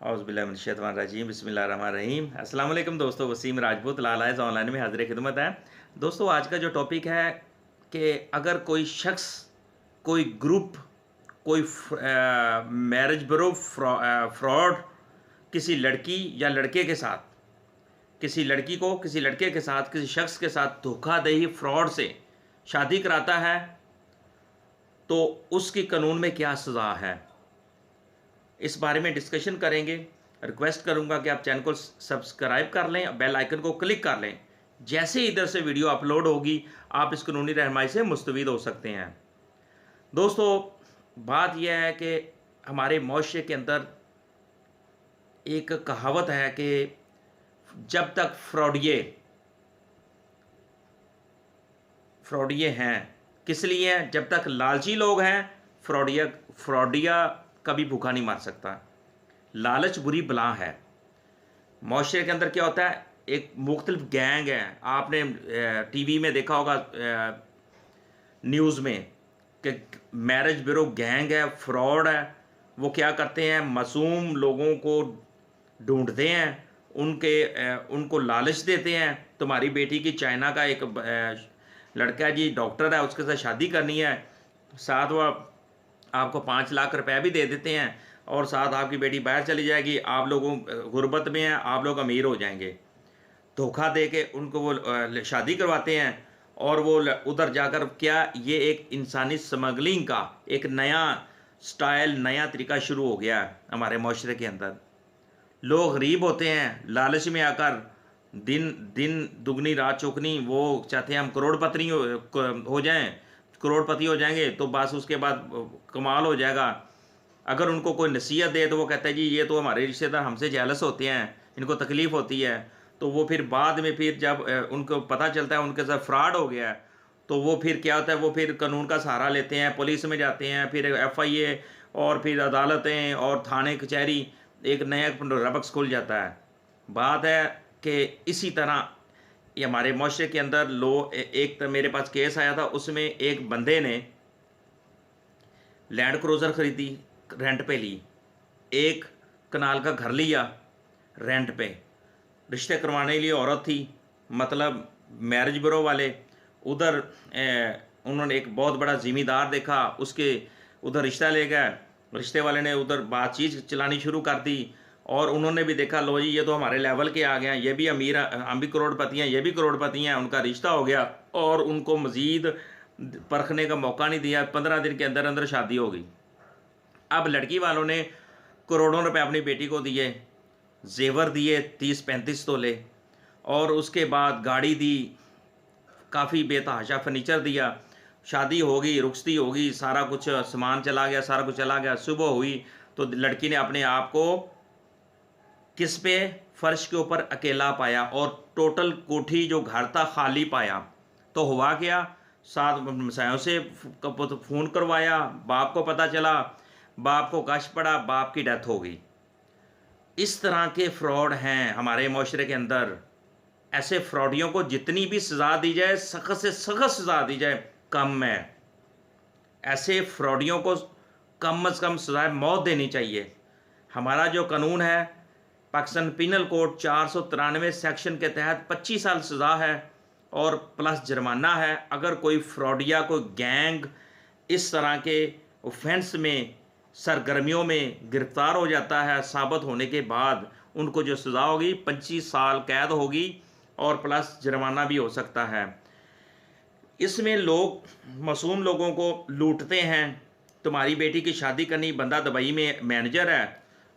औज़ुबिल्लाहिमिनश्शैतानिर्रजीम बिस्मिल्लाहिर्रहमानिर्रहीम। अस्सलाम वालेकुम दोस्तों, वसीम राजपूत लालाइज़ ऑनलाइन में हाज़िर खिदमत है। दोस्तों, आज का जो टॉपिक है कि अगर कोई शख्स, कोई ग्रुप, कोई मैरिज ब्यूरो फ्रॉड किसी लड़की या लड़के के साथ, किसी लड़की को किसी लड़के के साथ, किसी शख्स के साथ धोखाधड़ी फ्रॉड से शादी कराता है, तो उसकी कानून में क्या सज़ा है, इस बारे में डिस्कशन करेंगे। रिक्वेस्ट करूंगा कि आप चैनल को सब्सक्राइब कर लें, बेल आइकन को क्लिक कर लें। जैसे ही इधर से वीडियो अपलोड होगी, आप इस कानूनी रहनुमाई से मुस्तफ़ीद हो सकते हैं। दोस्तों, बात यह है कि हमारे मुआशरे के अंदर एक कहावत है कि जब तक फ्रॉडिये हैं, किस लिए हैं? जब तक लालची लोग हैं, फ्रॉडिया कभी भूखा नहीं मार सकता। लालच बुरी बला है। मुआशरे के अंदर क्या होता है, एक मुख्तलिफ गैंग है। आपने टीवी में देखा होगा, न्यूज़ में, कि मैरिज ब्यूरो गैंग है, फ्रॉड है। वो क्या करते हैं, मासूम लोगों को ढूंढते हैं, उनको लालच देते हैं। तुम्हारी बेटी की चाइना का एक लड़का जी डॉक्टर है, उसके साथ शादी करनी है, साथ वो आपको 5 लाख रुपए भी दे देते हैं, और साथ आपकी बेटी बाहर चली जाएगी, आप लोगों गुर्बत में हैं, आप लोग अमीर हो जाएंगे। धोखा दे के उनको वो शादी करवाते हैं, और वो उधर जाकर क्या, ये एक इंसानी स्मगलिंग का एक नया स्टाइल, नया तरीका शुरू हो गया है हमारे माशरे के अंदर। लोग गरीब होते हैं, लालच में आकर दिन दिन दुगनी रात चौगनी, वो चाहते हैं हम करोड़पति हो जाएं, करोड़पति हो जाएंगे तो बस उसके बाद कमाल हो जाएगा। अगर उनको कोई नसीहत दे तो वो कहता है जी ये तो हमारे रिश्तेदार हमसे जेलस होते हैं, इनको तकलीफ़ होती है। तो वो फिर बाद में, फिर जब उनको पता चलता है उनके साथ फ्रॉड हो गया है, तो वो फिर क्या होता है, वो फिर कानून का सहारा लेते हैं, पुलिस में जाते हैं, फिर FIA, और फिर अदालतें और थाने कचहरी, एक नया रबक्स खुल जाता है। बात है कि इसी तरह ये हमारे माशरे के अंदर एक तो मेरे पास केस आया था, उसमें एक बंदे ने लैंड क्रूज़र ख़रीदी, रेंट पे ली, एक कनाल का घर लिया रेंट पे, रिश्ते करवाने के लिए औरत थी, मतलब मैरिज ब्यूरो वाले उधर, उन्होंने एक बहुत बड़ा ज़िम्मेदार देखा, उसके उधर रिश्ता ले गए। रिश्ते वाले ने उधर बातचीत चलानी शुरू कर दी, और उन्होंने भी देखा, लो जी ये तो हमारे लेवल के आ गए हैं, ये भी अमीर, हम भी करोड़पति हैं, ये भी करोड़पति हैं। उनका रिश्ता हो गया, और उनको मज़ीद परखने का मौका नहीं दिया, 15 दिन के अंदर अंदर शादी हो गई। अब लड़की वालों ने करोड़ों रुपए अपनी बेटी को दिए, जेवर दिए 30-35 तोले, और उसके बाद गाड़ी दी, काफ़ी बेतहाशा फर्नीचर दिया। शादी होगी, रुखसती होगी, सारा कुछ सामान चला गया, सारा कुछ चला गया। सुबह हुई तो लड़की ने अपने आप को किस पे, फर्श के ऊपर अकेला पाया, और टोटल कोठी जो घर था खाली पाया। तो हुआ क्या, साथ मसायों से फ़ोन करवाया, बाप को पता चला, बाप को कष्ट पड़ा, बाप की डेथ हो गई। इस तरह के फ्रॉड हैं हमारे माशरे के अंदर। ऐसे फ्रॉडियों को जितनी भी सज़ा दी जाए, सख्त से सख्त सज़ा दी जाए, कम है। ऐसे फ्रॉडियों को कम से कम सज़ाए मौत देनी चाहिए। हमारा जो कानून है, पाकिस्तान पिनल कोड 493 सेक्शन के तहत 25 साल सज़ा है, और प्लस जुर्माना है। अगर कोई फ्रॉडिया, कोई गैंग इस तरह के ऑफेंस में, सरगर्मियों में गिरफ्तार हो जाता है, साबित होने के बाद उनको जो सज़ा होगी 25 साल कैद होगी, और प्लस जुर्माना भी हो सकता है। इसमें लोग मासूम लोगों को लूटते हैं। तुम्हारी बेटी की शादी करनी, बंदा दुबई में मैनेजर है,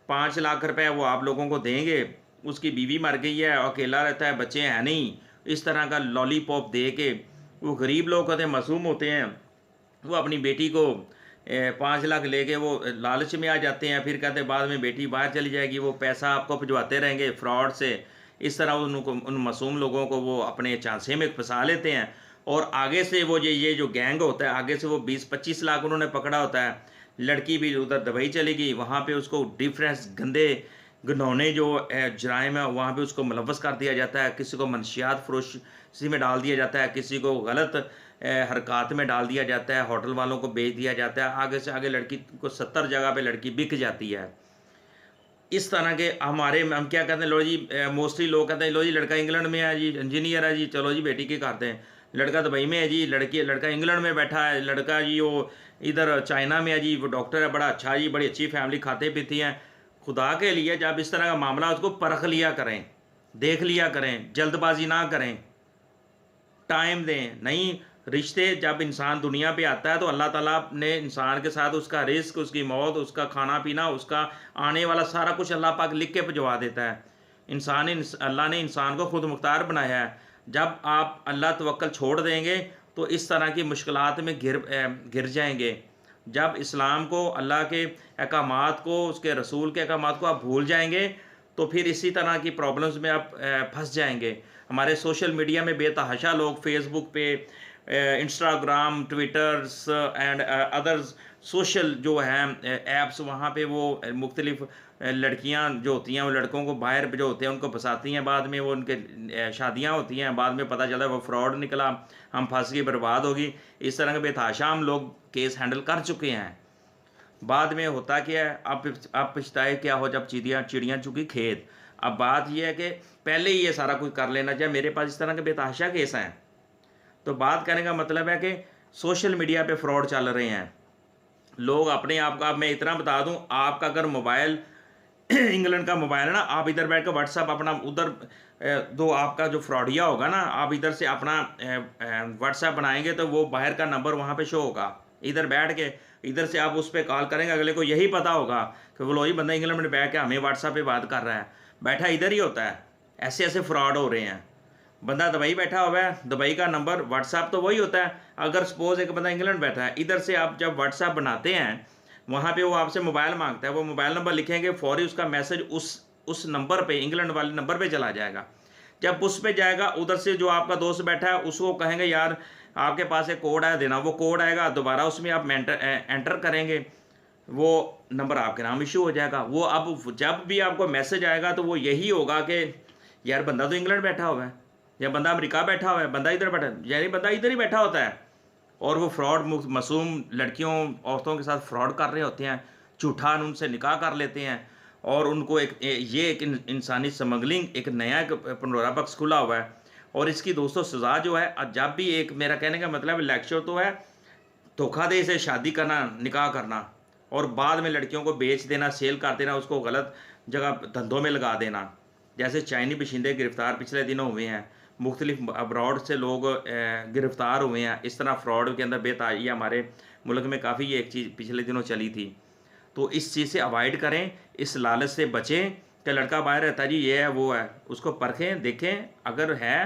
5 लाख रुपए वो आप लोगों को देंगे, उसकी बीवी मर गई है, अकेला रहता है, बच्चे हैं नहीं, इस तरह का लॉलीपॉप दे के वो गरीब लोग होते हैं, मासूम होते हैं, वो अपनी बेटी को 5 लाख लेके वो लालच में आ जाते हैं। फिर कहते हैं बाद में बेटी बाहर चली जाएगी, वो पैसा आपको भिजवाते रहेंगे फ्रॉड से। इस तरह उन मासूम लोगों को वो अपने झांसे में फंसा लेते हैं, और आगे से वो ये जो गैंग होता है, आगे से वो 20-25 लाख उन्होंने पकड़ा होता है। लड़की भी उधर दुबई चली गई, वहाँ पे उसको डिफरेंस गंदे घिनौने जो जराइम है वहाँ पे उसको मुलव्वस कर दिया जाता है। किसी को मनशियात फरोशी में डाल दिया जाता है, किसी को गलत हरकत में डाल दिया जाता है, होटल वालों को बेच दिया जाता है। आगे से आगे लड़की को 70 जगह पे लड़की बिक जाती है। इस तरह के हमारे हम क्या कहते हैं, लो जी मोस्टली लोग कहते हैं लो जी लड़का इंग्लैंड में है जी, इंजीनियर है जी, चलो जी बेटी की करते हैं। लड़का दुबई में है जी, लड़का इंग्लैंड में बैठा है, लड़का जी वो इधर चाइना में है जी, वो डॉक्टर है, बड़ा अच्छा जी, बड़ी अच्छी फैमिली, खाते पीती हैं। खुदा के लिए जब इस तरह का मामला, उसको परख लिया करें, देख लिया करें, जल्दबाजी ना करें, टाइम दें। नहीं, रिश्ते जब इंसान दुनिया पे आता है तो अल्लाह ताला ने इंसान के साथ उसका रिस्क, उसकी मौत, उसका खाना पीना, उसका आने वाला सारा कुछ अल्लाह पाक लिख के भिजवा देता है। अल्लाह ने इंसान को खुद मुख्तार बनाया है। जब आप अल्लाह तवक्कल छोड़ देंगे तो इस तरह की मुश्किलात में गिर जाएंगे। जब इस्लाम को, अल्लाह के अहकामात को, उसके रसूल के अहकामात को आप भूल जाएंगे तो फिर इसी तरह की प्रॉब्लम्स में आप फंस जाएंगे। हमारे सोशल मीडिया में बेतहाशा लोग फेसबुक पे, Instagram, twitters and others social जो हैं ऐप्स, वहाँ पे वो मुख्तलिफ लड़कियाँ जो होती हैं वो लड़कों को बाहर जो होते हैं उनको फंसाती हैं, बाद में वो उनके शादियाँ होती हैं, बाद में पता चला वो फ्रॉड निकला, हम फंस गए, बर्बाद होगी। इस तरह के बेतहाशा हम लोग केस हैंडल कर चुके हैं। बाद में होता क्या है, अब पछताए क्या हो जब चिड़ियाँ चुकी खेत। अब बात यह है कि पहले ही ये सारा कुछ कर लेना चाहिए। मेरे पास इस तरह के बेतहाशा केस हैं। तो बात करने का मतलब है कि सोशल मीडिया पे फ्रॉड चल रहे हैं लोग अपने आप का। मैं इतना बता दूं, आपका अगर मोबाइल इंग्लैंड का मोबाइल है ना, आप इधर बैठ कर व्हाट्सअप अपना उधर दो, आपका जो फ्रॉडिया होगा ना, आप इधर से अपना व्हाट्सअप बनाएंगे तो वो बाहर का नंबर वहाँ पे शो होगा। इधर बैठ के इधर से आप उस पर कॉल करेंगे, अगले को यही पता होगा कि वो लोही बंदा इंग्लैंड में बैठ के हमें व्हाट्सअप पे बात कर रहा है, बैठा इधर ही होता है। ऐसे ऐसे फ्रॉड हो रहे हैं। बंदा दुबई बैठा हुआ है, दुबई का नंबर, व्हाट्सअप तो वही होता है। अगर सपोज एक बंदा इंग्लैंड बैठा है, इधर से आप जब व्हाट्सअप बनाते हैं, वहाँ पे वो आपसे मोबाइल मांगता है, वो मोबाइल नंबर लिखेंगे, फौरी उसका मैसेज उस नंबर पे, इंग्लैंड वाले नंबर पे चला जाएगा। जब उस पर जाएगा, उधर से जो आपका दोस्त बैठा है उसको कहेंगे यार आपके पास एक कोड है देना, वो कोड आएगा, दोबारा उसमें आप एंटर करेंगे, वो नंबर आपके नाम इशू हो जाएगा। वो अब जब भी आपको मैसेज आएगा तो वो यही होगा कि यार बंदा तो इंग्लैंड बैठा हुआ है, या बंदा अमेरिका बैठा हुआ है, बंदा इधर बैठा है, यानी बंदा इधर ही बैठा होता है। और वो फ्रॉड मासूम लड़कियों, औरतों के साथ फ्रॉड कर रहे होते हैं, झूठा उनसे निकाह कर लेते हैं, और उनको एक इंसानी स्मगलिंग, एक नया पंडोरा बॉक्स खुला हुआ है। और इसकी दोस्तों सज़ा जो है, जब भी एक, मेरा कहने का मतलब लेक्चर तो है, धोखाधड़ी से शादी करना, निकाह करना, और बाद में लड़कियों को बेच देना, सेल कर देना, उसको गलत जगह धंधों में लगा देना। जैसे चाइनी बशिंदे गिरफ्तार पिछले दिनों हुए हैं, मुख्तलिफ अब्रॉड से लोग गिरफ्तार हुए हैं। इस तरह फ्रॉड के अंदर बेताजी हमारे मुल्क में काफ़ी एक चीज़ पिछले दिनों चली थी। तो इस चीज़ से अवॉइड करें, इस लालच से बचें कि लड़का बाहर रहता है जी, ये है वो है, उसको परखें, देखें, अगर है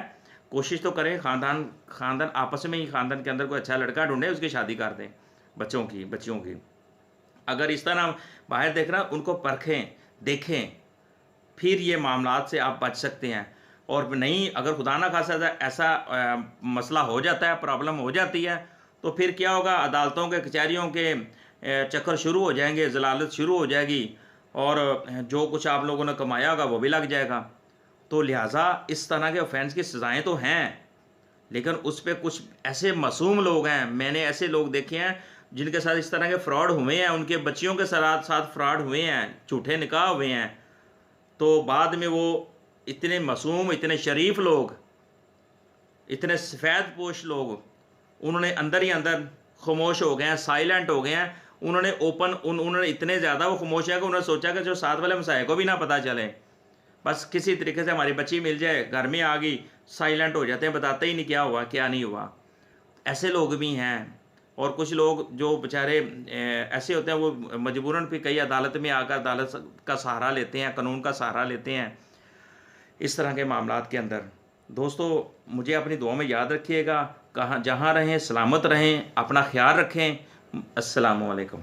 कोशिश तो करें, ख़ानदान आपस में ही, ख़ानदान के अंदर कोई अच्छा लड़का ढूंढे, उसकी शादी कर दें, बच्चियों की। अगर इस तरह बाहर देख रहा, उनको परखें, देखें, फिर ये मामलात से आप बच सकते हैं। और नहीं, अगर खुदा ना खासा ऐसा मसला हो जाता है, प्रॉब्लम हो जाती है, तो फिर क्या होगा, अदालतों के, कचहरियों के चक्कर शुरू हो जाएंगे, जलालत शुरू हो जाएगी, और जो कुछ आप लोगों ने कमाया होगा वो भी लग जाएगा। तो लिहाजा इस तरह के ऑफेंस की सज़ाएँ तो हैं, लेकिन उस पर कुछ ऐसे मासूम लोग हैं, मैंने ऐसे लोग देखे हैं जिनके साथ इस तरह के फ्रॉड हुए हैं, उनके बच्चियों के साथ फ्रॉड हुए हैं, झूठे निकाह हुए हैं। तो बाद में वो इतने मासूम, इतने शरीफ लोग, इतने सफ़ेद पोश लोग, उन्होंने अंदर ही अंदर खामोश हो गए हैं, साइलेंट हो गए हैं। उन्होंने इतने ज़्यादा वो खामोश है कि उन्होंने सोचा कि जो साथ वाले मसाए को भी ना पता चले, बस किसी तरीके से हमारी बच्ची मिल जाए, घर में आ गई, साइलेंट हो जाते हैं, बताते ही नहीं क्या हुआ क्या नहीं हुआ। ऐसे लोग भी हैं। और कुछ लोग जो बेचारे ऐसे होते हैं, वो मजबूरन भी कई अदालत में आकर अदालत का सहारा लेते हैं, कानून का सहारा लेते हैं इस तरह के मामलात के अंदर। दोस्तों, मुझे अपनी दुआ में याद रखिएगा, जहाँ रहें सलामत रहें, अपना ख्याल रखें। अस्सलामु अलैकुम।